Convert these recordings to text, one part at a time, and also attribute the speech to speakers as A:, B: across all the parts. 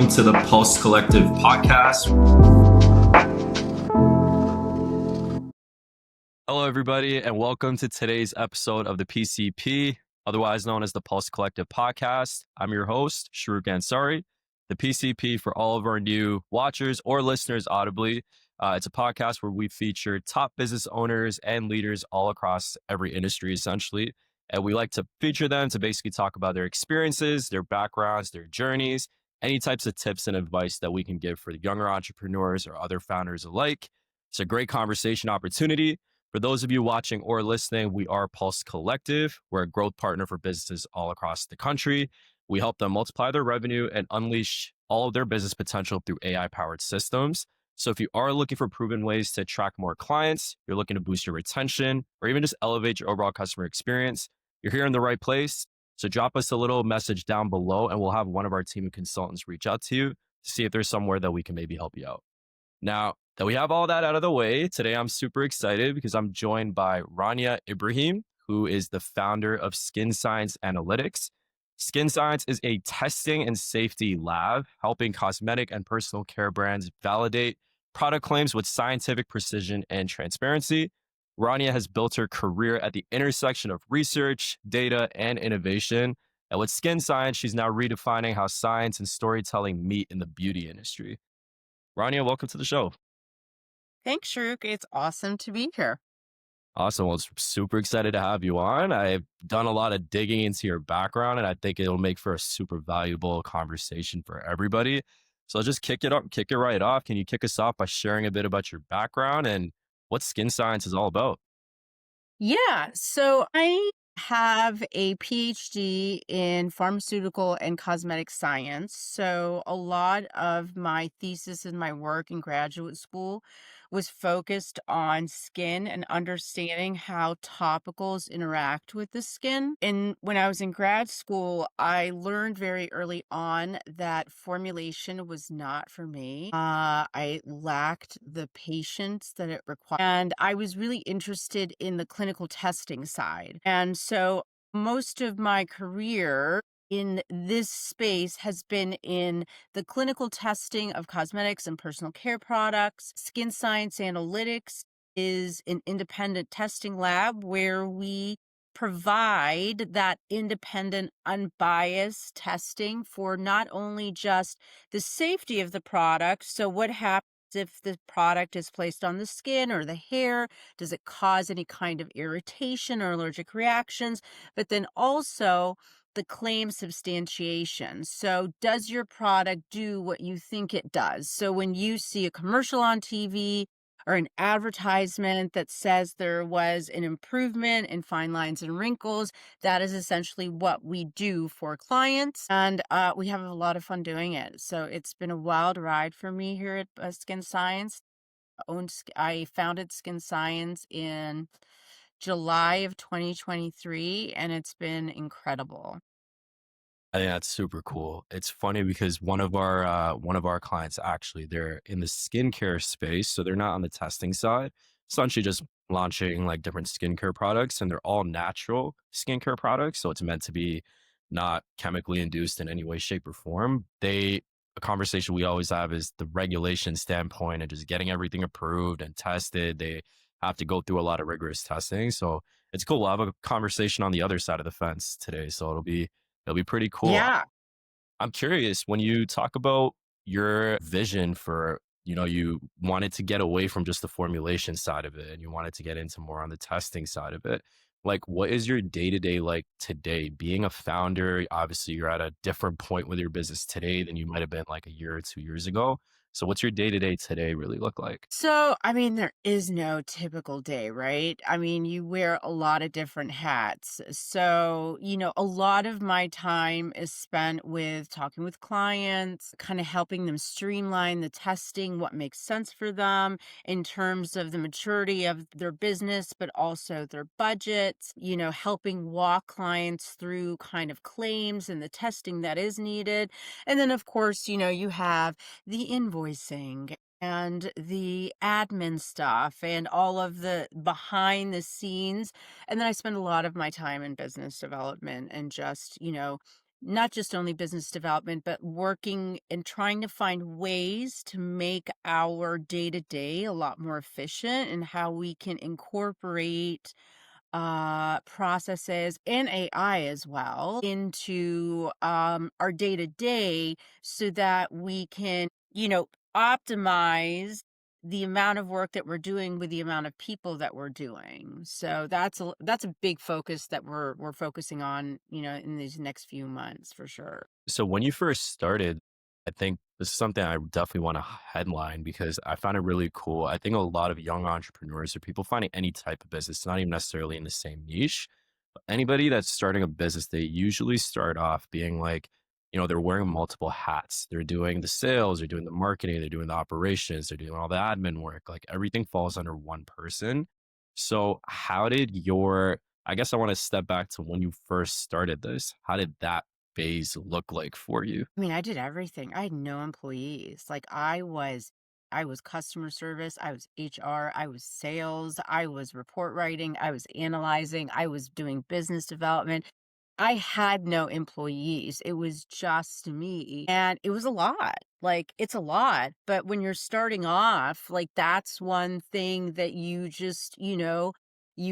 A: welcome to the Pulse Collective podcast. Hello, everybody, and welcome to today's episode of the PCP, otherwise known as the Pulse Collective podcast. I'm your host, Shahrukh Ansari. The PCP, for all of our new watchers or listeners audibly, it's a podcast where we feature top business owners and leaders all across every industry, essentially. And we like to feature them to basically talk about their experiences, their backgrounds, their journeys, any types of tips and advice that we can give for the younger entrepreneurs or other founders alike. It's a great conversation opportunity. For those of you watching or listening, we are Pulse Collective. We're a growth partner for businesses all across the country. We help them multiply their revenue and unleash all of their business potential through AI-powered systems. So if you are looking for proven ways to attract more clients, you're looking to boost your retention, or even just elevate your overall customer experience, you're here in the right place. So drop us a little message down below and we'll have one of our team of consultants reach out to you to see if there's somewhere that we can maybe help you out. Now that we have all that out of the way, today I'm super excited because I'm joined by Rania Ibrahim, who is the founder of Skin Science Analytics. Skin Science is a testing and safety lab helping cosmetic and personal care brands validate product claims with scientific precision and transparency. Rania has built her career at the intersection of research, data, and innovation. And with Skin Science, she's now redefining how science and storytelling meet in the beauty industry. Rania, welcome to the show.
B: Thanks, Shahrukh. It's awesome to be here.
A: Awesome. Well, it's super excited to have you on. I've done a lot of digging into your background, and I think it'll make for a super valuable conversation for everybody. So I'll just kick it right off. Can you kick us off by sharing a bit about your background and what Skin Science is all about?
B: Yeah, so I have a PhD in pharmaceutical and cosmetic science. So a lot of my thesis and my work in graduate school was focused on skin and understanding how topicals interact with the skin. And when I was in grad school, I learned very early on that formulation was not for me. I lacked the patience that it required. And I was really interested in the clinical testing side. And so most of my career in this space has been in the clinical testing of cosmetics and personal care products. Skin Science Analytics is an independent testing lab where we provide that independent, unbiased testing for not only just the safety of the product. So what happens if the product is placed on the skin or the hair? Does it cause any kind of irritation or allergic reactions? But then also the claim substantiation. So does your product do what you think it does? So when you see a commercial on TV or an advertisement that says there was an improvement in fine lines and wrinkles, that is essentially what we do for clients. And we have a lot of fun doing it. So it's been a wild ride for me here at Skin Science. I founded Skin Science in July of 2023, and it's been incredible.
A: I think that's super cool. It's funny because one of our clients actually, they're in the skincare space, so they're not on the testing side. Essentially, just launching like different skincare products, and they're all natural skincare products, so it's meant to be not chemically induced in any way, shape, or form. A conversation we always have is the regulation standpoint and just getting everything approved and tested. They have to go through a lot of rigorous testing, so it's cool. We'll have a conversation on the other side of the fence today, so it'll be pretty cool.
B: Yeah.
A: I'm curious, when you talk about your vision for, you wanted to get away from just the formulation side of it and you wanted to get into more on the testing side of it. Like, what is your day-to-day like today? Being a founder, obviously you're at a different point with your business today than you might have been like a year or 2 years ago. So what's your day-to-day today really look like?
B: So, I mean, there is no typical day, right? I mean, you wear a lot of different hats. So, a lot of my time is spent with talking with clients, kind of helping them streamline the testing, what makes sense for them in terms of the maturity of their business, but also their budgets, helping walk clients through kind of claims and the testing that is needed. And then, of course, you have the invoicing and the admin stuff and all of the behind the scenes. And then I spend a lot of my time in business development and just, not just only business development, but working and trying to find ways to make our day to day a lot more efficient and how we can incorporate processes and AI as well into our day to day so that we can, optimize the amount of work that we're doing with the amount of people that we're doing. So that's a big focus that we're focusing on, in these next few months for sure.
A: So when you first started, I think this is something I definitely want to headline because I found it really cool. I think a lot of young entrepreneurs or people finding any type of business, not even necessarily in the same niche, but anybody that's starting a business, they usually start off being like, they're wearing multiple hats. They're doing the sales, they're doing the marketing, they're doing the operations, they're doing all the admin work. Like everything falls under one person. So how did I guess I want to step back to when you first started this. How did that phase look like for you?
B: I mean, I did everything. I had no employees. Like I was customer service, I was HR, I was sales, I was report writing, I was analyzing, I was doing business development. I had no employees. It was just me. And it was a lot. Like, it's a lot. But when you're starting off, like, that's one thing that you just, you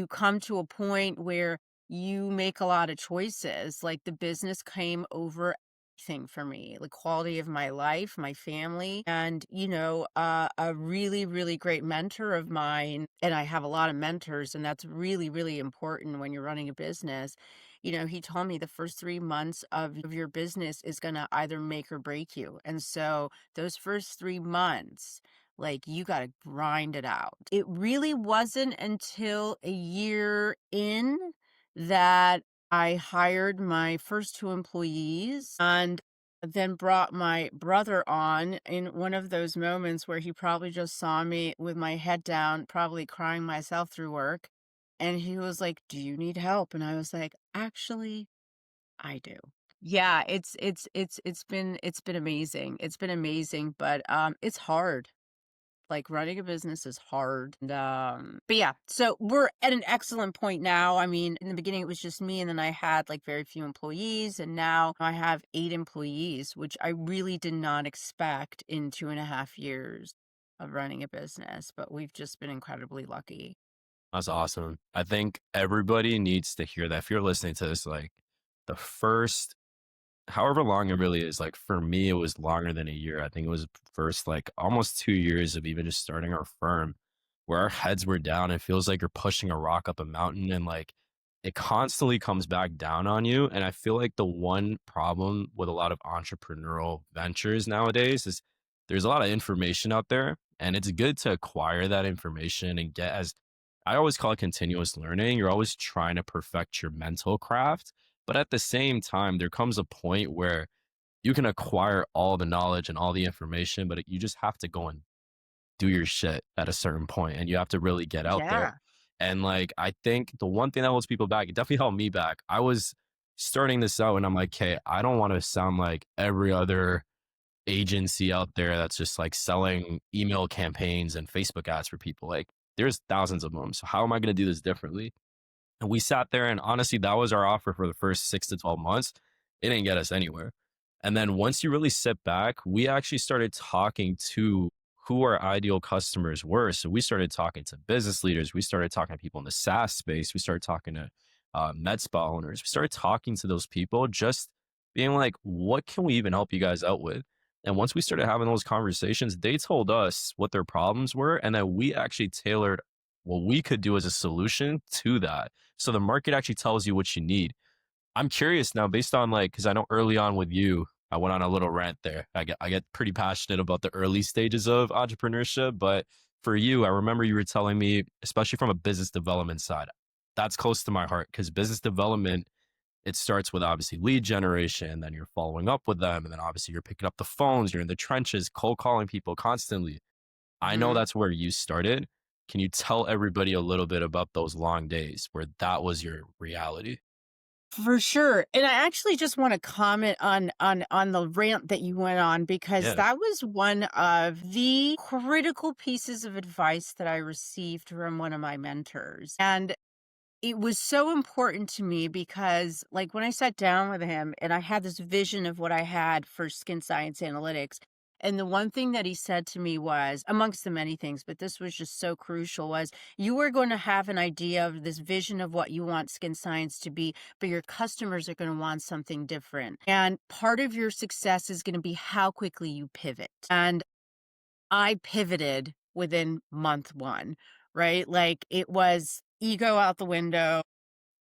B: come to a point where you make a lot of choices. Like, the business came over everything for me, the quality of my life, my family, and, a really, really great mentor of mine. And I have a lot of mentors, and that's really, really important when you're running a business. He told me the first 3 months of your business is going to either make or break you. And so those first 3 months, like you got to grind it out. It really wasn't until a year in that I hired my first two employees and then brought my brother on in one of those moments where he probably just saw me with my head down, probably crying myself through work. And he was like, "Do you need help?" And I was like, "Actually, I do." Yeah, it's been amazing. It's been amazing, but it's hard. Like running a business is hard. And, but yeah, so we're at an excellent point now. I mean, in the beginning it was just me, and then I had like very few employees, and now I have 8 employees, which I really did not expect in 2.5 years of running a business, but we've just been incredibly lucky.
A: That's awesome. I think everybody needs to hear that. If you're listening to this, like the first however long it really is, like for me, it was longer than a year. I think it was first like almost 2 years of even just starting our firm where our heads were down. It feels like you're pushing a rock up a mountain and like it constantly comes back down on you. And I feel like the one problem with a lot of entrepreneurial ventures nowadays is there's a lot of information out there and it's good to acquire that information and get as I always call it continuous learning. You're always trying to perfect your mental craft but at the same time, there comes a point where you can acquire all the knowledge and all the information, but you just have to go and do your shit at a certain point and you have to really get out there.
B: Yeah.
A: And like, I think the one thing that holds people back, it definitely held me back. I was starting this out and I'm like, hey, I don't want to sound like every other agency out there that's just like selling email campaigns and Facebook ads for people. Like, there's thousands of them. So, how am I going to do this differently? And we sat there and honestly, that was our offer for the first 6 to 12 months. It didn't get us anywhere. And then once you really sit back, we actually started talking to who our ideal customers were. So we started talking to business leaders. We started talking to people in the SaaS space. We started talking to med spa owners. We started talking to those people, just being like, what can we even help you guys out with? And once we started having those conversations, they told us what their problems were. And then we actually tailored what we could do as a solution to that. So the market actually tells you what you need. I'm curious now, based on like, because I know early on with you, I went on a little rant there. I get pretty passionate about the early stages of entrepreneurship, but for you, I remember you were telling me, especially from a business development side, that's close to my heart because business development it starts with obviously lead generation, then you're following up with them, and then obviously you're picking up the phones, you're in the trenches, cold calling people constantly. I know
B: Mhm.
A: that's where you started. Can you tell everybody a little bit about those long days where that was your reality?
B: For sure. And I actually just want to comment on the rant that you went on because
A: Yeah.
B: that was one of the critical pieces of advice that I received from one of my mentors. And it was so important to me because, like, when I sat down with him and I had this vision of what I had for skin science analytics, and the one thing that he said to me was, amongst the many things, but this was just so crucial, was you are going to have an idea of this vision of what you want skin science to be, but your customers are going to want something different. And part of your success is going to be how quickly you pivot. And I pivoted within month one, right? Like it was ego out the window,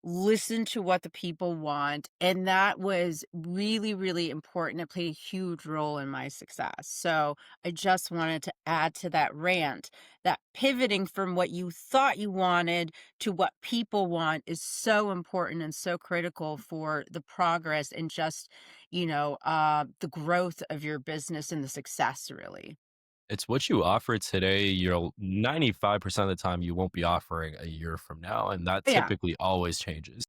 B: listen to what the people want. And that was really, really important. It played a huge role in my success. So I just wanted to add to that rant that pivoting from what you thought you wanted to what people want is so important and so critical for the progress and just, the growth of your business and the success, really.
A: It's what you offer today, you'll 95% of the time you won't be offering a year from now, and that
B: Yeah.
A: typically always changes.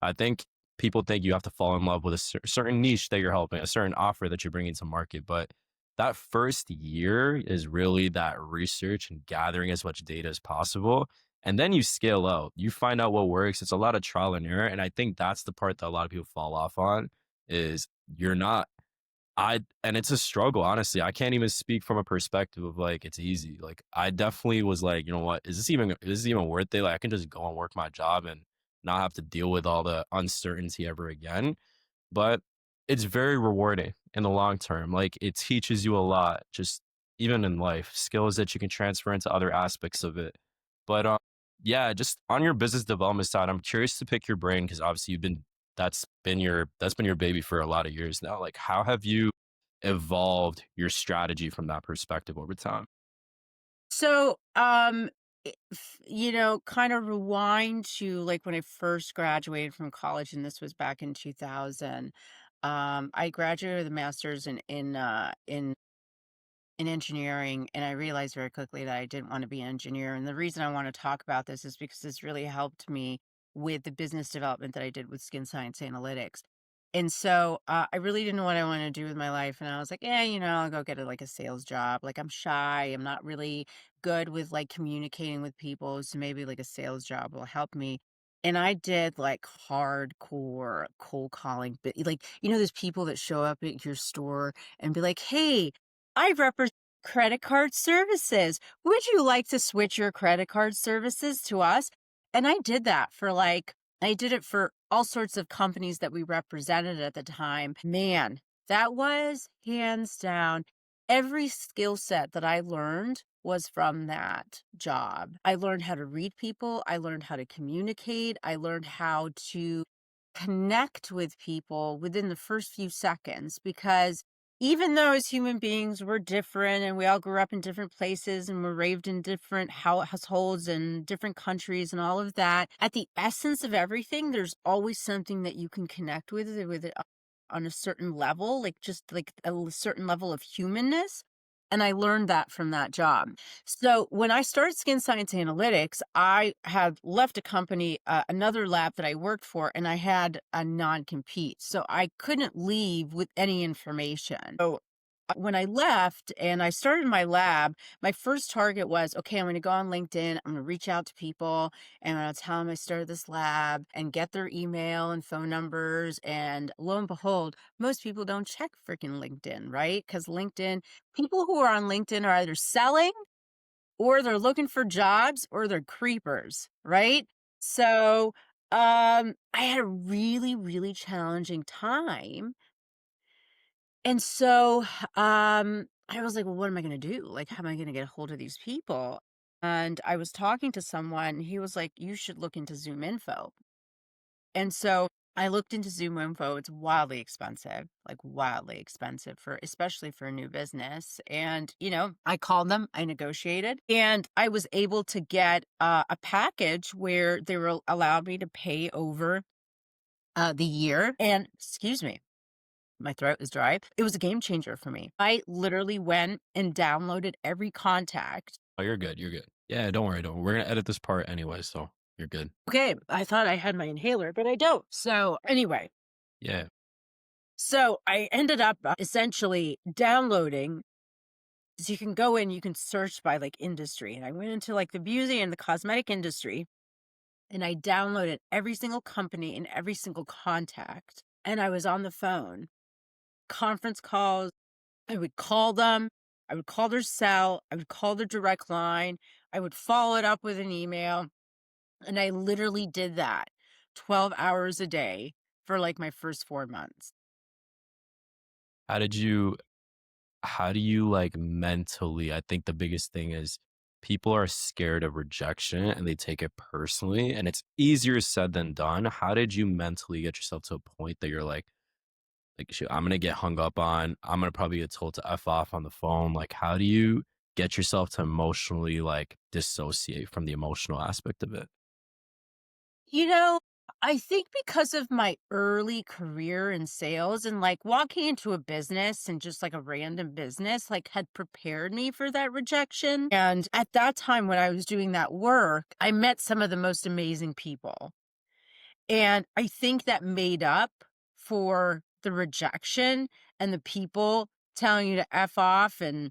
A: I think people think you have to fall in love with a certain niche that you're helping, a certain offer that you're bringing to market, but that first year is really that research and gathering as much data as possible, and then you scale out. You find out what works. It's a lot of trial and error, and I think that's the part that a lot of people fall off on is you're not and it's a struggle, honestly. I can't even speak from a perspective of like it's easy. Like I definitely was like, you know what, is this even worth it? Like I can just go and work my job and not have to deal with all the uncertainty ever again. But it's very rewarding in the long term. Like it teaches you a lot, just even in life, skills that you can transfer into other aspects of it. But yeah, just on your business development side, I'm curious to pick your brain because obviously that's been your baby for a lot of years now. Like how have you evolved your strategy from that perspective over time?
B: So, kind of rewind to like when I first graduated from college, and this was back in 2000. I graduated with a master's in engineering, and I realized very quickly that I didn't want to be an engineer. And the reason I want to talk about this is because this really helped me with the business development that I did with skin science analytics. And so I really didn't know what I wanted to do with my life. And I was like, yeah, I'll go get like a sales job. Like I'm shy. I'm not really good with like communicating with people. So maybe like a sales job will help me. And I did like hardcore cold calling, but like, there's people that show up at your store and be like, hey, I represent credit card services. Would you like to switch your credit card services to us? And I did it for all sorts of companies that we represented at the time. Man, that was hands down. Every skill set that I learned was from that job. I learned how to read people. I learned how to communicate. I learned how to connect with people within the first few seconds because even though as human beings we're different and we all grew up in different places and we're raised in different households and different countries and all of that, at the essence of everything, there's always something that you can connect with it on a certain level, like just like certain level of humanness. And I learned that from that job. So when I started Skin Science Analytics, I had left a company, another lab that I worked for, and I had a non-compete. So I couldn't leave with any information. So when I left and I started my lab, my first target was, okay, I'm going to go on LinkedIn. I'm going to reach out to people and I'm going to tell them I started this lab and get their email and phone numbers. And lo and behold, most people don't check freaking LinkedIn, right? Because people who are on LinkedIn are either selling or they're looking for jobs or they're creepers, right? So I had a really, really challenging time and so, I was like, "Well, what am I gonna do? Like, how am I gonna get a hold of these people?" And I was talking to someone, he was like, "You should look into ZoomInfo." And so I looked into ZoomInfo. It's wildly expensive, like wildly expensive for especially for a new business. And, I called them, I negotiated, and I was able to get a package where they were allowed me to pay over the year. And excuse me, my throat is dry. It was a game changer for me. I literally went and downloaded every contact.
A: Oh, you're good. You're good. Yeah, don't worry. Don't. We're gonna edit this part anyway, so you're good.
B: Okay, I thought I had my inhaler, but I don't. So, anyway,
A: Yeah.
B: I ended up essentially downloading. So you can go in, you can search by like industry. And I went into like the beauty and the cosmetic industry. and I downloaded every single company and every single contact. And I was on the phone, conference calls. I would call them. I would call their cell. I would call their direct line. I would follow it up with an email. And I literally did that 12 hours a day for like my first 4 months.
A: How did you how do you like mentally? I think the biggest thing is people are scared of rejection and they take it personally, and it's easier said than done. How did you mentally get yourself to a point that you're like shoot, I'm gonna get hung up on, I'm gonna probably get told to F off on the phone. Like, how do you get yourself to emotionally like dissociate from the emotional aspect of it?
B: You know, I think because of my early career in sales and like walking into a business and just like a random business, like had prepared me for that rejection. And at that time, when I was doing that work, I met some of the most amazing people. And I think that made up for the rejection and the people telling you to F off and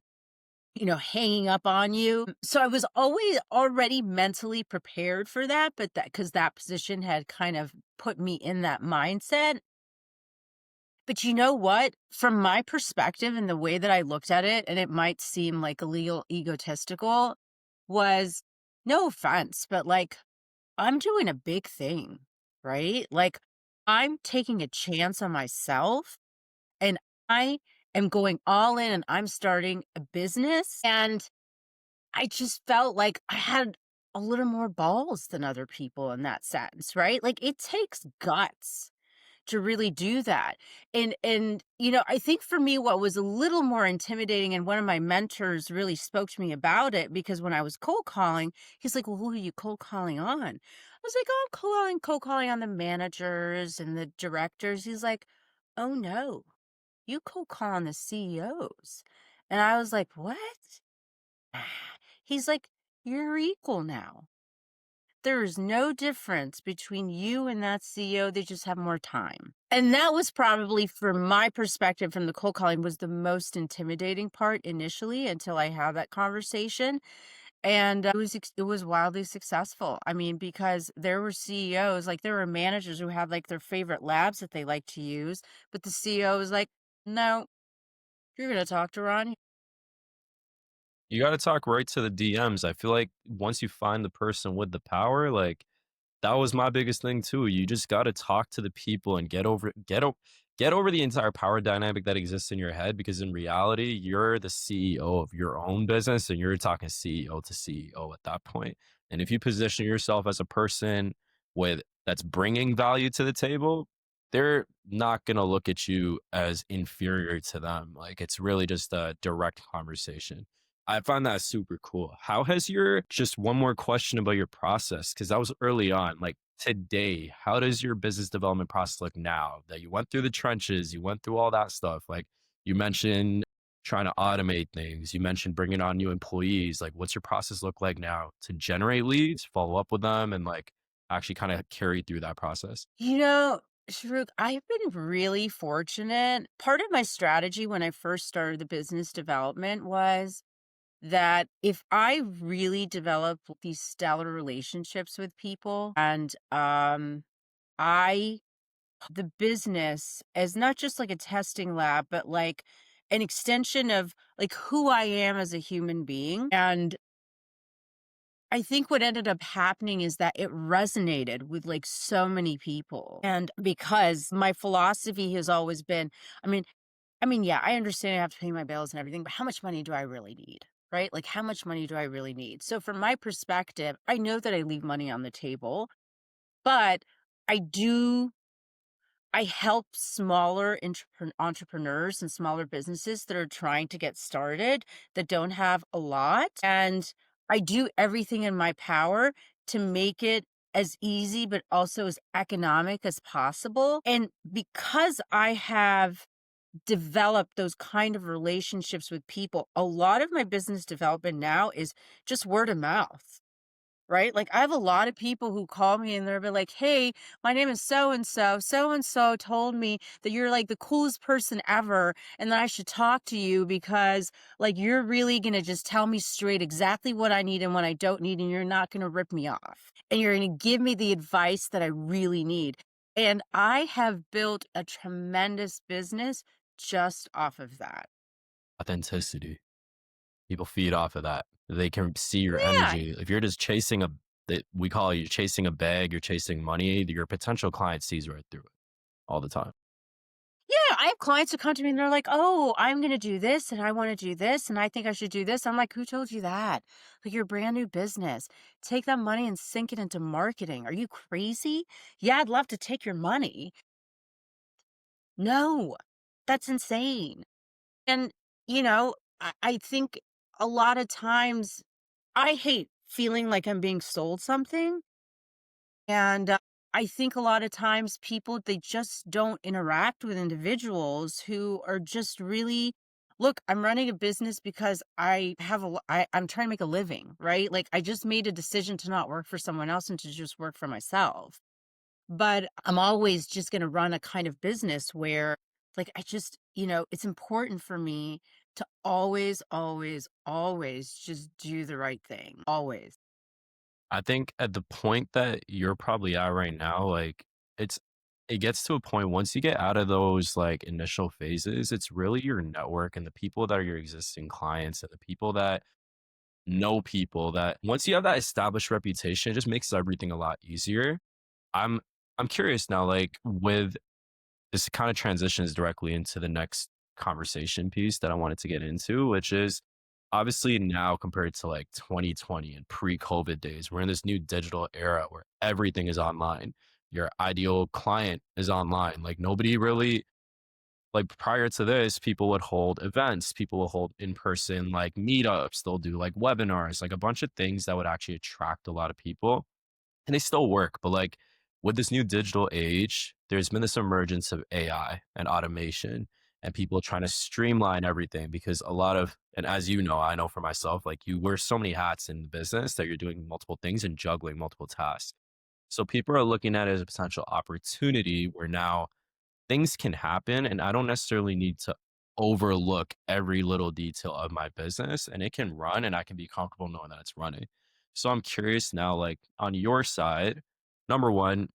B: hanging up on you. So I was always already mentally prepared for that, but that because that position had kind of put me in that mindset. But you know what? From my perspective and the way that I looked at it, and it might seem like a little egotistical, was no offense, but like I'm doing a big thing, right? Like I'm taking a chance on myself and I am going all in and I'm starting a business. And I just felt like I had a little more balls than other people in that sense, right? Like it takes guts to really do that. And I think for me what was a little more intimidating, and one of my mentors really spoke to me about it, because when I was cold calling, he's like, "Well, who are you cold calling on?" I was like, "Oh, I'm cold calling on the managers and the directors." He's like, "Oh no, you cold call on the CEOs." And I was like, "What?" He's like, "You're equal now. There is no difference between you and that CEO. They just have more time." And that was probably, from my perspective, from the cold calling, was the most intimidating part initially until I had that conversation. And it was wildly successful. I mean, because there were CEOs, like there were managers who had like their favorite labs that they like to use, but the CEO was like, "No, you're going to talk to Ron."
A: You got to talk right to the DMs. I feel like once you find the person with the power, like that was my biggest thing too. You just got to talk to the people and get over the entire power dynamic that exists in your head, because in reality, you're the CEO of your own business and you're talking CEO to CEO at that point. And if you position yourself as a person with that's bringing value to the table, they're not going to look at you as inferior to them. Like it's really just a direct conversation. I find that super cool. How has your just one more question about your process, because that was early on. Like today, how does your business development process look now that you went through the trenches, you went through all that stuff? Like you mentioned trying to automate things, you mentioned bringing on new employees. Like what's your process look like now to generate leads, follow up with them, and like actually kind of carry through that process?
B: You know, Shahrukh, I've been really fortunate. Part of my strategy when I first started the business development was that if I really develop these stellar relationships with people, and I the business as not just like a testing lab, but like an extension of like who I am as a human being. And I think what ended up happening is that it resonated with like so many people. And because my philosophy has always been, I mean, yeah, I understand I have to pay my bills and everything, but how much money do I really need? Right? Like, how much money do I really need? So, from my perspective, I know that I leave money on the table, but I do I help smaller entrepreneurs and smaller businesses that are trying to get started, that don't have a lot. And I do everything in my power to make it as easy, but also as economic as possible. And because I have developed those kind of relationships with people, a lot of my business development now is just word of mouth. right? Like I have a lot of people who call me and they'll be like, "Hey, my name is so and so. So and so told me that you're like the coolest person ever and that I should talk to you because like you're really going to just tell me straight exactly what I need and what I don't need and you're not going to rip me off. And you're going to give me the advice that I really need." And I have built a tremendous business just off of that.
A: Authenticity. People feed off of that. They can see your
B: Yeah.
A: energy. If you're just chasing that we call it, you're chasing a bag, you're chasing money, your potential client sees right through it all the time.
B: Yeah, I have clients who come to me and they're like, "Oh, I'm gonna do this and I want to do this and I think I should do this." I'm like, "Who told you that? Like you're a brand new business. Take that money and sink it into marketing. Are you crazy? Yeah, I'd love to take your money. No, that's insane." And, I think a lot of times I hate feeling like I'm being sold something. And I think a lot of times people, they just don't interact with individuals who are just really, look, I'm running a business because I'm trying to make a living, right? Like I just made a decision to not work for someone else and to just work for myself. But I'm always just going to run a kind of business where like it's important for me to always, always, always just do the right thing. Always.
A: I think at the point that you're probably at right now, like it's it gets to a point once you get out of those like initial phases, it's really your network and the people that are your existing clients and the people that know people that once you have that established reputation, it just makes everything a lot easier. I'm I'm curious now, like with this kind of transitions directly into the next conversation piece that I wanted to get into, which is obviously now compared to like 2020 and pre-COVID days, we're in this new digital era where everything is online. Your ideal client is online. Like nobody really like prior to this, people would hold events, people will hold in-person like meetups, they'll do like webinars, like a bunch of things that would actually attract a lot of people and they still work. But like with this new digital age, there's been this emergence of AI and automation and people trying to streamline everything because a lot of, and as you know, I know for myself, like you wear so many hats in the business that you're doing multiple things and juggling multiple tasks. So people are looking at it as a potential opportunity where now things can happen and I don't necessarily need to overlook every little detail of my business and it can run and I can be comfortable knowing that it's running. So I'm curious now, like on your side, number one,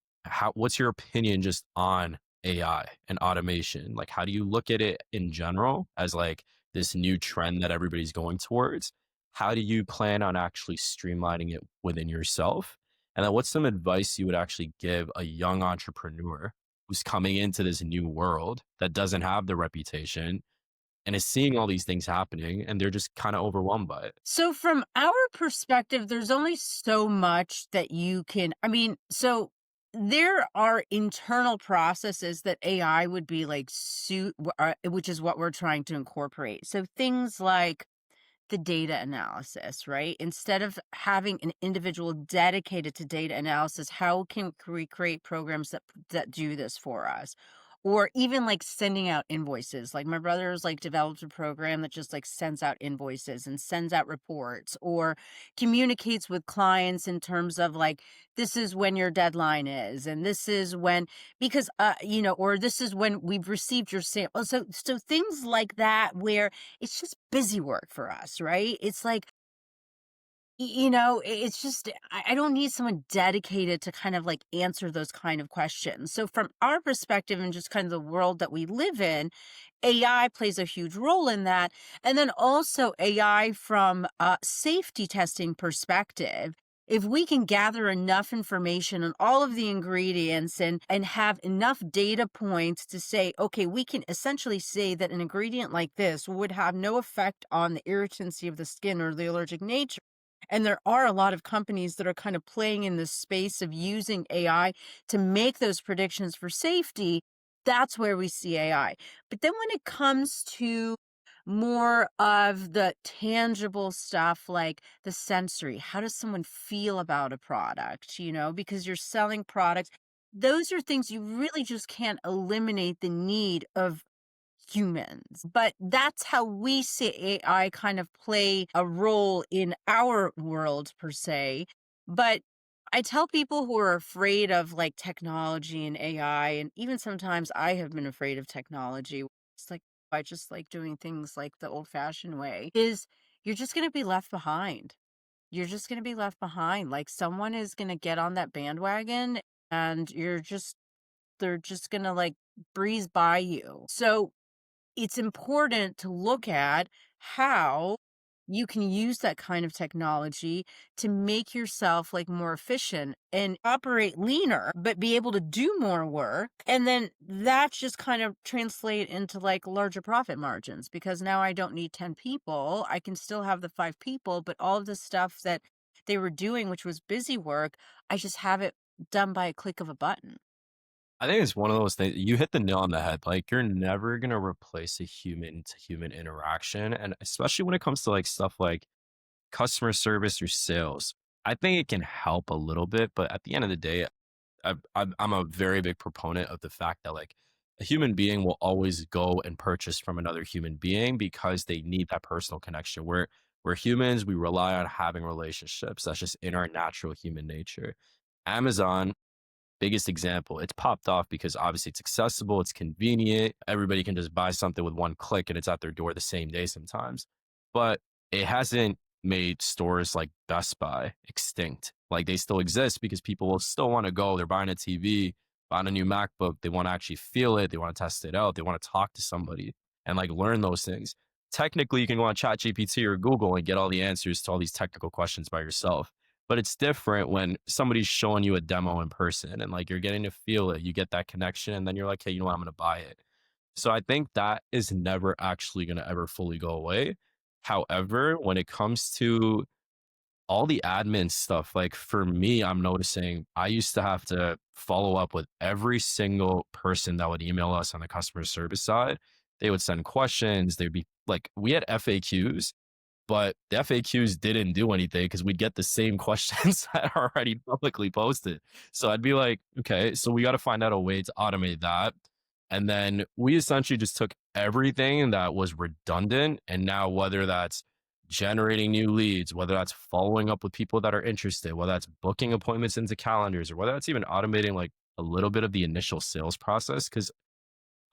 A: what's your opinion just on AI and automation? Like, how do you look at it in general as like this new trend that everybody's going towards? How do you plan on actually streamlining it within yourself? And then what's some advice you would actually give a young entrepreneur who's coming into this new world that doesn't have the reputation and is seeing all these things happening and they're just kind of overwhelmed by it.
B: So from our perspective, there's only so much that you can, so there are internal processes that AI would be like which is what we're trying to incorporate. So things like the data analysis, right? Instead of having an individual dedicated to data analysis, how can we create programs that do this for us? Or even like sending out invoices. Like my brother's like developed a program that just like sends out invoices and sends out reports or communicates with clients in terms of like this is when your deadline is and this is when because or this is when we've received your sample. So things like that where it's just busy work for us, right? It's like, it's just, I don't need someone dedicated to kind of like answer those kind of questions. So, from our perspective and just kind of the world that we live in, AI plays a huge role in that. And then also AI from a safety testing perspective. If we can gather enough information on all of the ingredients and have enough data points to say, okay, we can essentially say that an ingredient like this would have no effect on the irritancy of the skin or the allergic nature. And there are a lot of companies that are kind of playing in this space of using AI to make those predictions for safety. That's where we see AI. But then when it comes to more of the tangible stuff like the sensory, how does someone feel about a product, because you're selling products, those are things you really just can't eliminate the need of humans. But that's how we see AI kind of play a role in our world per se. But I tell people who are afraid of like technology and AI, and even sometimes I have been afraid of technology. It's like I just like doing things like the old fashioned way is you're just going to be left behind. You're just going to be left behind. Like someone is going to get on that bandwagon and they're just going to like breeze by you. So it's important to look at how you can use that kind of technology to make yourself like more efficient and operate leaner, but be able to do more work. And then that just kind of translate into like larger profit margins because now I don't need 10 people. I can still have the 5 people, but all of the stuff that they were doing, which was busy work, I just have it done by a click of a button.
A: I think it's one of those things you hit the nail on the head. Like you're never gonna replace a human to human interaction. And especially when it comes to like stuff like customer service or sales. I think it can help a little bit, but at the end of the day, I'm a very big proponent of the fact that like a human being will always go and purchase from another human being because they need that personal connection. We're humans, we rely on having relationships. That's just in our natural human nature. Amazon, biggest example, it's popped off because obviously it's accessible, it's convenient. Everybody can just buy something with one click and it's at their door the same day sometimes. But it hasn't made stores like Best Buy extinct. Like they still exist because people will still want to go. They're buying a TV, buying a new MacBook. They want to actually feel it. They want to test it out. They want to talk to somebody and like learn those things. Technically, you can go on ChatGPT or Google and get all the answers to all these technical questions by yourself. But it's different when somebody's showing you a demo in person and like you're getting to feel it. You get that connection, and then you're like, hey, you know what? I'm going to buy it. So I think that is never actually going to ever fully go away. However, when it comes to all the admin stuff, like for me, I'm noticing I used to have to follow up with every single person that would email us on the customer service side. They would send questions. They'd be like, we had FAQs, but the FAQs didn't do anything because we'd get the same questions that are already publicly posted. So I'd be like, okay, so we got to find out a way to automate that. And then we essentially just took everything that was redundant. And now, whether that's generating new leads, whether that's following up with people that are interested, whether that's booking appointments into calendars, or whether that's even automating like a little bit of the initial sales process, because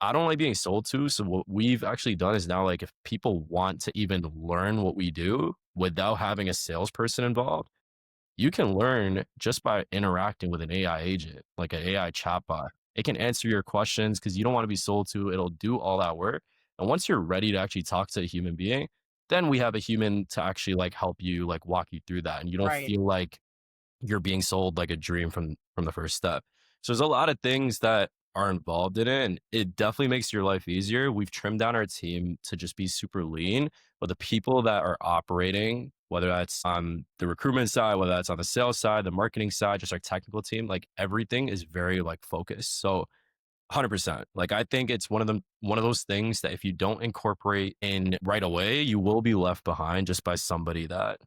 A: I don't like being sold to. So what we've actually done is now like if people want to even learn what we do without having a salesperson involved, you can learn just by interacting with an AI agent, like an AI chatbot. It can answer your questions because you don't want to be sold to. It'll do all that work. And once you're ready to actually talk to a human being, then we have a human to actually like help you, like walk you through that. And you don't
B: Right.
A: feel like you're being sold like a dream from the first step. So there's a lot of things that are involved in it, and it definitely makes your life easier. We've trimmed down our team to just be super lean, but the people that are operating, whether that's on the recruitment side, whether that's on the sales side, the marketing side, just our technical team, like everything is very like focused. So 100%. Like I think it's one of those things that if you don't incorporate in right away, you will be left behind just by somebody that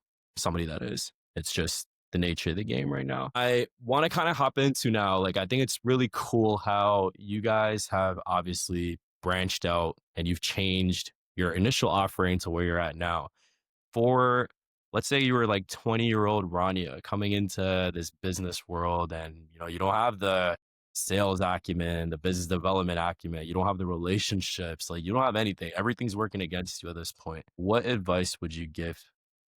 A: is. It's just the nature of the game right now. I want to kind of hop into now, like I think it's really cool how you guys have obviously branched out and you've changed your initial offering to where you're at now. For let's say you were like 20-year-old Rania coming into this business world and you don't have the sales acumen, the business development acumen, you don't have the relationships, like you don't have anything. Everything's working against you at this point. What advice would you give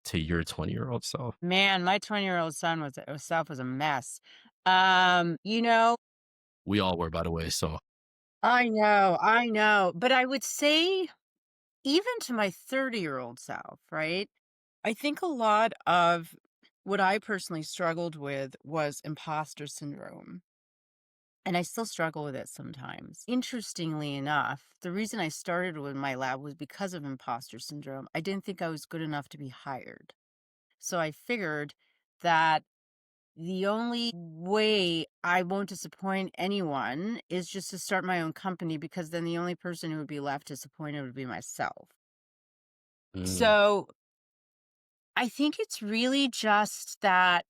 A: to your 20-year-old self?
B: Man, my 20-year-old son self was a mess. You know,
A: We all were, by the way. So
B: I know. But I would say, even to my 30-year-old self, right? I think a lot of what I personally struggled with was imposter syndrome. And I still struggle with it sometimes. Interestingly enough, the reason I started with my lab was because of imposter syndrome. I didn't think I was good enough to be hired. So I figured that the only way I won't disappoint anyone is just to start my own company because then the only person who would be left disappointed would be myself.
A: mm,
B: So I think it's really just that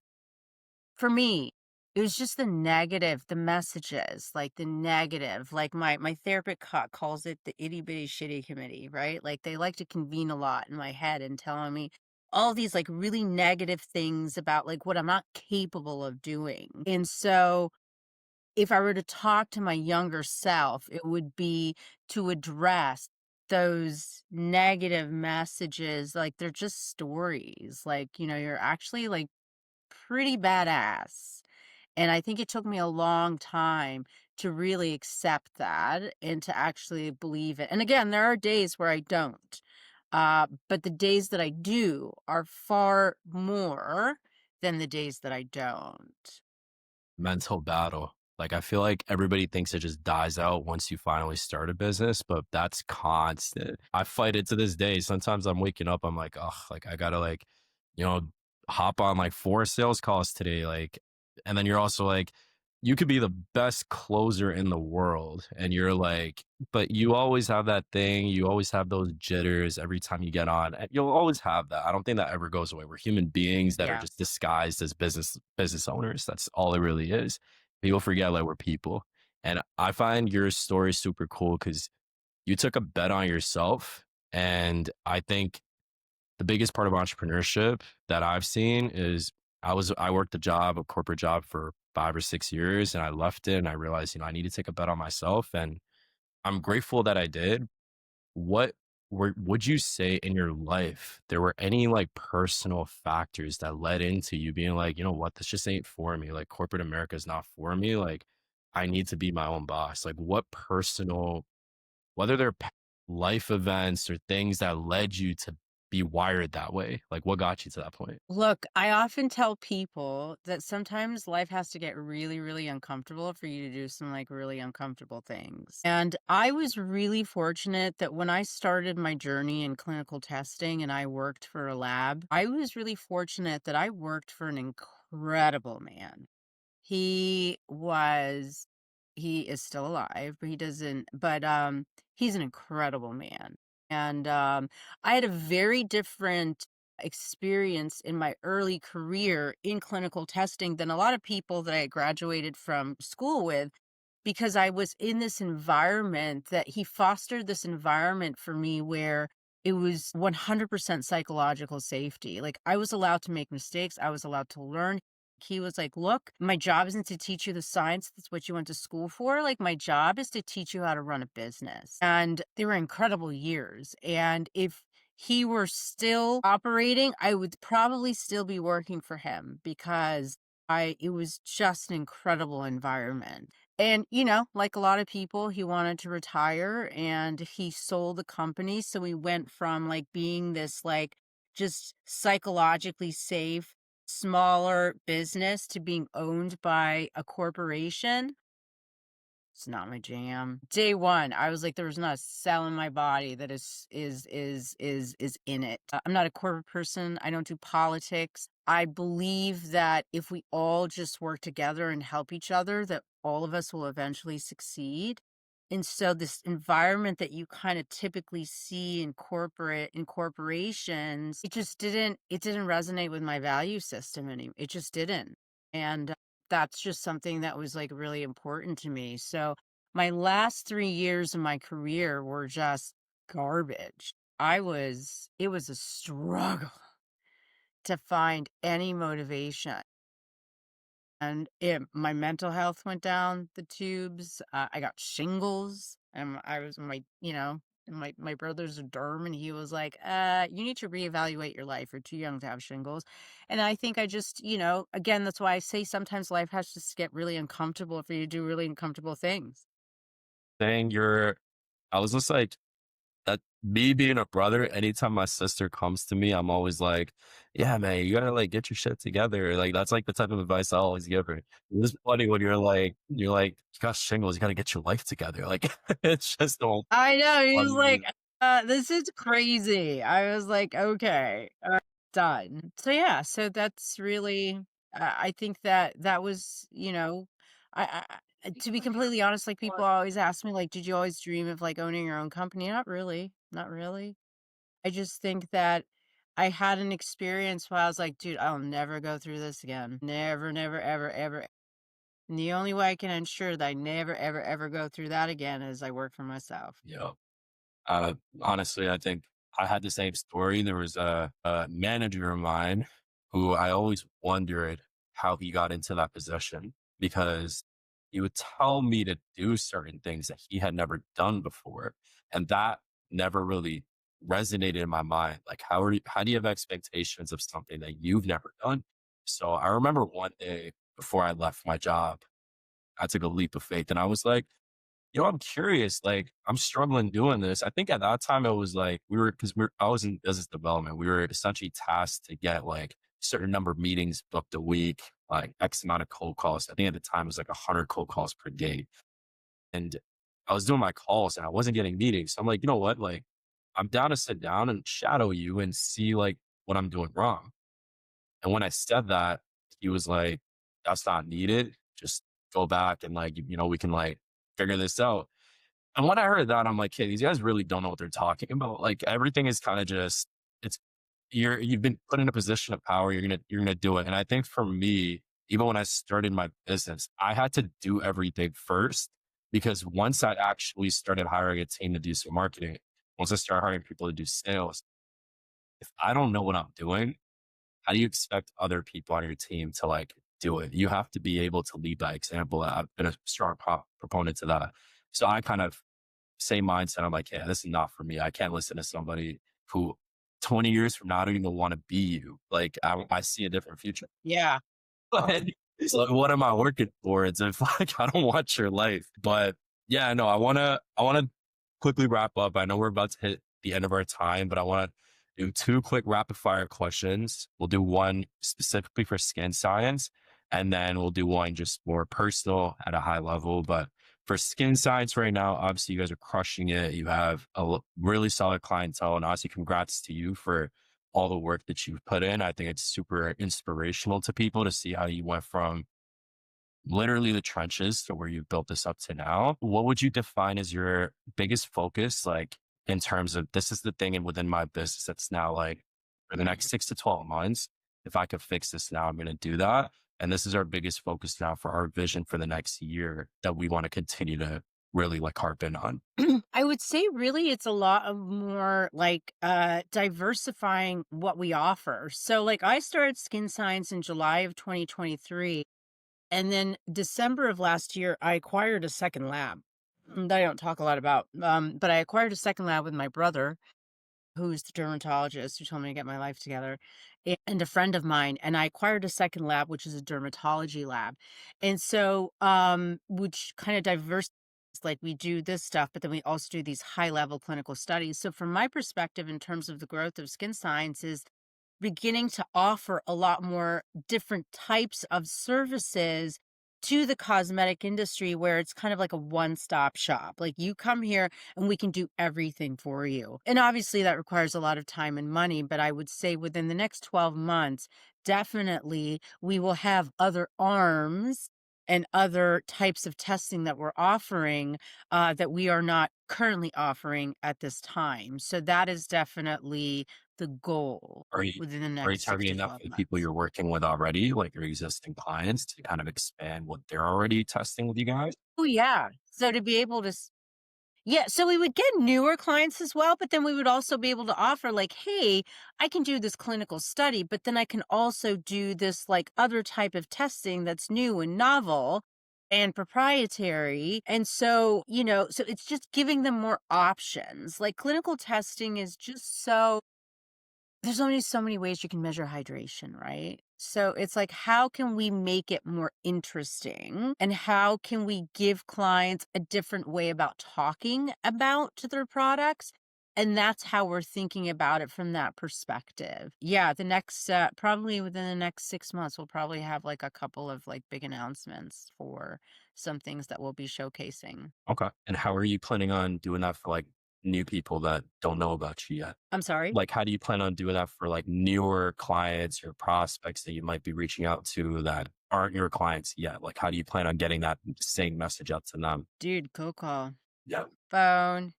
B: for me, it was just the negative, the messages, like the negative, like my therapist calls it the itty bitty shitty committee, right? Like they like to convene a lot in my head and telling me all these like really negative things about like what I'm not capable of doing. And so if I were to talk to my younger self, it would be to address those negative messages. Like they're just stories. Like, you're actually like pretty badass. And I think it took me a long time to really accept that and to actually believe it. And again, there are days where I don't. But the days that I do are far more than the days that I don't.
A: Mental battle. Like, I feel like everybody thinks it just dies out once you finally start a business, but that's constant. I fight it to this day. Sometimes I'm waking up, I'm like, oh, like I gotta like, you know, hop on like 4 sales calls today. Like, and then you're also like, you could be the best closer in the world. And you're like, but you always have that thing. You always have those jitters every time you get on. And you'll always have that. I don't think that ever goes away. We're human beings that are
B: Yeah.
A: just disguised as business owners. That's all it really is. People forget like we're people. And I find your story super cool because you took a bet on yourself. And I think the biggest part of entrepreneurship that I've seen is I worked a corporate job for 5 or 6 years, and I left it and I realized, I need to take a bet on myself. And I'm grateful that I did. What would you say in your life there were any like personal factors that led into you being like, you know what, this just ain't for me. Like corporate America is not for me. Like I need to be my own boss. Like what personal, whether they're life events or things that led you to be wired that way, like what got you to that point?
B: Look, I often tell people that sometimes life has to get really, really uncomfortable for you to do some like really uncomfortable things. And I was really fortunate that when I started my journey in clinical testing and I worked for a lab, I was really fortunate that I worked for an incredible man. He was he is still alive, but he doesn't but, he's an incredible man, and, I had a very different experience in my early career in clinical testing than a lot of people that I graduated from school with, because I was in this environment that he fostered this environment for me where it was 100% psychological safety. Like, I was allowed to make mistakes, I was allowed to learn. He was like, "Look, my job isn't to teach you the science, that's what you went to school for. Like, my job is to teach you how to run a business." And they were incredible years. And if he were still operating, I would probably still be working for him because it was just an incredible environment. And, like a lot of people, he wanted to retire and he sold the company. So we went from like being this like just psychologically safe smaller business to being owned by a corporation. It's not my jam. Day one, I was like, there was not a cell in my body that is in it. I'm not a corporate person. I don't do politics. I believe that if we all just work together and help each other, that all of us will eventually succeed. And so this environment that you kind of typically see in corporations, it didn't resonate with my value system anymore. It just didn't. And that's just something that was like really important to me. So my last 3 years of my career were just garbage. It was a struggle to find any motivation. And my mental health went down the tubes. I got shingles, and I was and my brother's a derm, and he was like, you need to reevaluate your life. You're too young to have shingles." And I think I just, again, that's why I say sometimes life has to get really uncomfortable for you to do really uncomfortable things.
A: Saying I was just like, that me being a brother, anytime my sister comes to me, I'm always like, "Yeah, man, you gotta like get your shit together." Like that's like the type of advice I always give her. It's funny when you're like, "You got shingles, you gotta get your life together." Like it's just all
B: I know. He was like,
A: funny.
B: this is crazy. I was like, okay, done. So, yeah, so that's really, I think that that was, to be completely honest, like people always ask me, like, did you always dream of like owning your own company? Not really. Not really. I just think that I had an experience where I was like, dude, I'll never go through this again. Never, never, ever, ever. And the only way I can ensure that I never, ever, ever go through that again is I work for myself.
A: Yeah. Honestly, I think I had the same story. There was a manager of mine who I always wondered how he got into that position because he would tell me to do certain things that he had never done before. And that never really resonated in my mind. Like, how do you have expectations of something that you've never done? So I remember one day before I left my job, I took a leap of faith and I was like, I'm curious. Like, I'm struggling doing this. I think at that time it was like I was in business development. We were essentially tasked to get like certain number of meetings booked a week, like X amount of cold calls. I think at the time it was like 100 cold calls per day. And I was doing my calls and I wasn't getting meetings. So I'm like, you know what? Like, I'm down to sit down and shadow you and see like what I'm doing wrong. And when I said that, he was like, that's not needed. Just go back and like, we can like figure this out. And when I heard that, I'm like, hey, these guys really don't know what they're talking about. Like everything is kind of just it's you've been put in a position of power, you're gonna do it. And I think for me, even when I started my business, I had to do everything first because once I actually started hiring a team to do some marketing, once I started hiring people to do sales, if I don't know what I'm doing, how do you expect other people on your team to like do it? You have to be able to lead by example. I've been a strong proponent to that. So I kind of same mindset. I'm like, yeah, this is not for me. I can't listen to somebody who 20 years from now, I don't even want to be you. Like, I see a different future.
B: Yeah.
A: But it's like, what am I working for? It's like, I don't want your life. But yeah, no, I want to quickly wrap up. I know we're about to hit the end of our time, but I want to do two quick rapid fire questions. We'll do one specifically for skin science, and then we'll do one just more personal at a high level. But for skin science right now, obviously you guys are crushing it. You have a really solid clientele, and honestly, congrats to you for all the work that you've put in. I think it's super inspirational to people to see how you went from literally the trenches to where you've built this up to now. What would you define as your biggest focus, like in terms of this is the thing and within my business that's now like for the next 6 to 12 months, if I could fix this now, I'm going to do that. And this is our biggest focus now for our vision for the next year that we want to continue to really like harp in on.
B: I would say really it's a lot of more like diversifying what we offer. So like I started skin science in July of 2023, and then December of last year I acquired a second lab that I don't talk a lot about. But I acquired a second lab with my brother, who's the dermatologist who told me to get my life together, and a friend of mine. And I acquired a second lab, which is a dermatology lab. And so, which kind of diverse, like we do this stuff, but then we also do these high level clinical studies. So, from my perspective, in terms of the growth of skin science, is beginning to offer a lot more different types of services to the cosmetic industry where it's kind of like a one-stop shop. Like you come here and we can do everything for you. And obviously that requires a lot of time and money, but I would say within the next 12 months, definitely we will have other arms and other types of testing that we're offering that we are not currently offering at this time. So that is definitely the goal
A: Are you
B: within the
A: are you
B: next 6 to
A: targeting that
B: 12
A: for the people
B: months.
A: you're working with already, like your existing clients, to kind of expand what they're already testing with you guys?
B: Oh, yeah. So to be able to yeah, so we would get newer clients as well, but then we would also be able to offer like, "Hey, I can do this clinical study, but then I can also do this like other type of testing that's new and novel and proprietary." And so, so it's just giving them more options. Like clinical testing is just there's only so many ways you can measure hydration, right? So it's like, how can we make it more interesting? And how can we give clients a different way about talking about their products? And that's how we're thinking about it from that perspective. Yeah, probably within the next 6 months, we'll probably have like a couple of like big announcements for some things that we'll be showcasing.
A: Okay. And how are you planning on doing that for like new people that don't know about you yet?
B: I'm sorry.
A: Like, how do you plan on doing that for like newer clients or prospects that you might be reaching out to that aren't your clients yet? Like, how do you plan on getting that same message out to them?
B: Dude, cold call,
A: Yeah.
B: phone,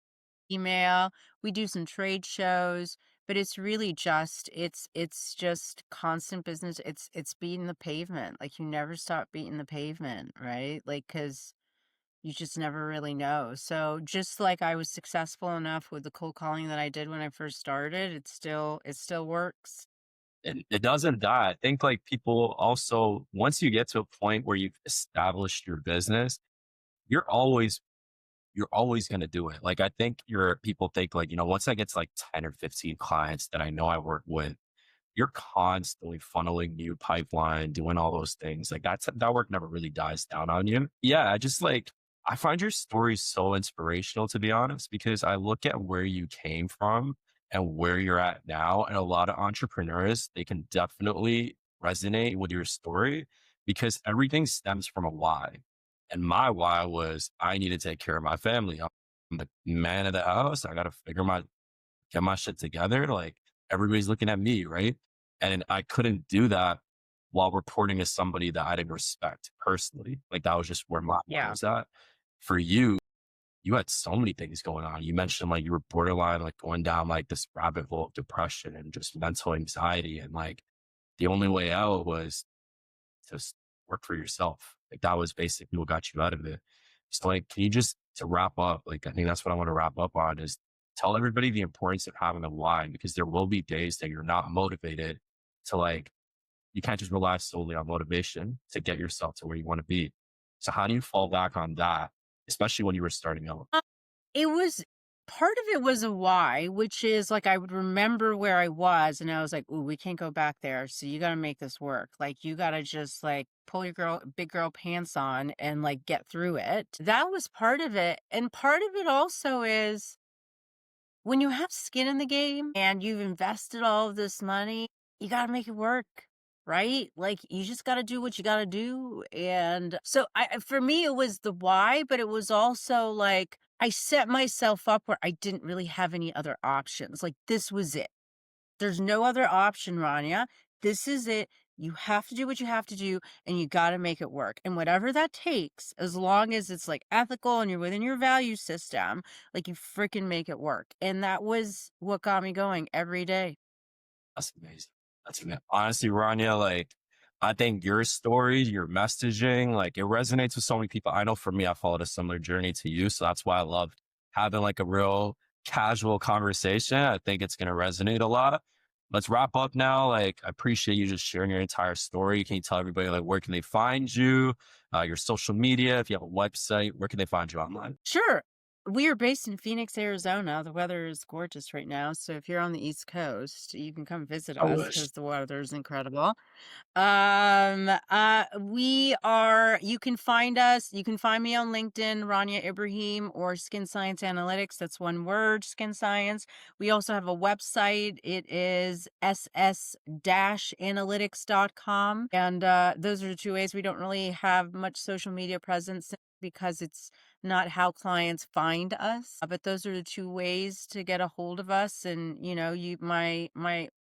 B: email. We do some trade shows, but it's really it's just constant business. It's beating the pavement. Like you never stop beating the pavement, right? Like cuz You just never really know. So just like I was successful enough with the cold calling that I did when I first started, it still works.
A: It doesn't die. I think like people also, once you get to a point where you've established your business, you're always you're always going to do it. Like, I think people think like, once I get to like 10 or 15 clients that I know I work with, you're constantly funneling new pipeline, doing all those things. Like that work never really dies down on you. Yeah. I find your story so inspirational, to be honest, because I look at where you came from and where you're at now. And a lot of entrepreneurs, they can definitely resonate with your story because everything stems from a why. And my why was I need to take care of my family. I'm the man of the house. I got to get my shit together. Like everybody's looking at me, right? And I couldn't do that while reporting to somebody that I didn't respect personally. Like that was just where my mind
B: Yeah.
A: was at. For you, you had so many things going on. You mentioned like you were borderline, like going down like this rabbit hole of depression and just mental anxiety. And like the only way out was just work for yourself. Like that was basically what got you out of it. So like, can you just to wrap up, like I think that's what I want to wrap up on is tell everybody the importance of having a why because there will be days that you're not motivated to like you can't just rely solely on motivation to get yourself to where you want to be. So how do you fall back on that, especially when you were starting out?
B: It was part of it was a why, which is like I would remember where I was and I was like, "Ooh, we can't go back there. So you got to make this work. Like you got to just like pull your big girl pants on and like get through it." That was part of it. And part of it also is when you have skin in the game and you've invested all of this money, you got to make it work, right? Like you just got to do what you got to do. And so for me, it was the why, but it was also like I set myself up where I didn't really have any other options. Like this was it. There's no other option, Rania. This is it. You have to do what you have to do and you got to make it work. And whatever that takes, as long as it's like ethical and you're within your value system, like you freaking make it work. And that was what got me going every day.
A: That's amazing. That's amazing. Honestly, Rania, like I think your story, your messaging, like it resonates with so many people. I know for me, I followed a similar journey to you. So that's why I love having like a real casual conversation. I think it's going to resonate a lot. Let's wrap up now. Like, I appreciate you just sharing your entire story. Can you tell everybody like where can they find you, your social media? If you have a website, where can they find you online?
B: Sure. We are based in Phoenix, Arizona. The weather is gorgeous right now. So if you're on the East Coast, you can come visit
A: I
B: us
A: wish.
B: because the weather is incredible. You can find us, you can find me on LinkedIn, Rania Ibrahim or Skin Science Analytics. That's one word, Skin Science. We also have a website. It is ss-analytics.com. And those are the two ways. We don't really have much social media presence because it's not how clients find us. But those are the two ways to get a hold of us. And my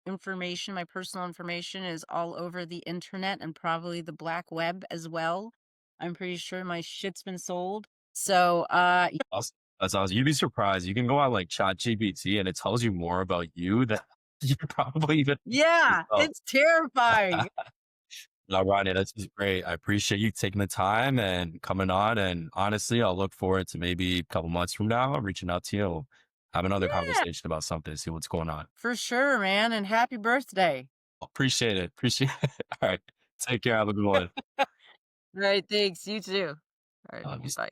B: information, my personal information is all over the internet and probably the black web as well. I'm pretty sure my shit's been sold. So
A: Awesome. That's awesome. You'd be surprised. You can go on like Chat GPT and it tells you more about you than you probably even
B: yeah,
A: yourself.
B: it's terrifying.
A: No, Ronnie, that's just great. I appreciate you taking the time and coming on. And honestly, I'll look forward to maybe a couple months from now reaching out to you, have another
B: Yeah,
A: conversation about something, see what's going on.
B: for sure, man. And happy birthday.
A: Appreciate it. Appreciate it. All right. Take care. Have a good one.
B: Right, thanks. You too. All right,
A: You
B: bye.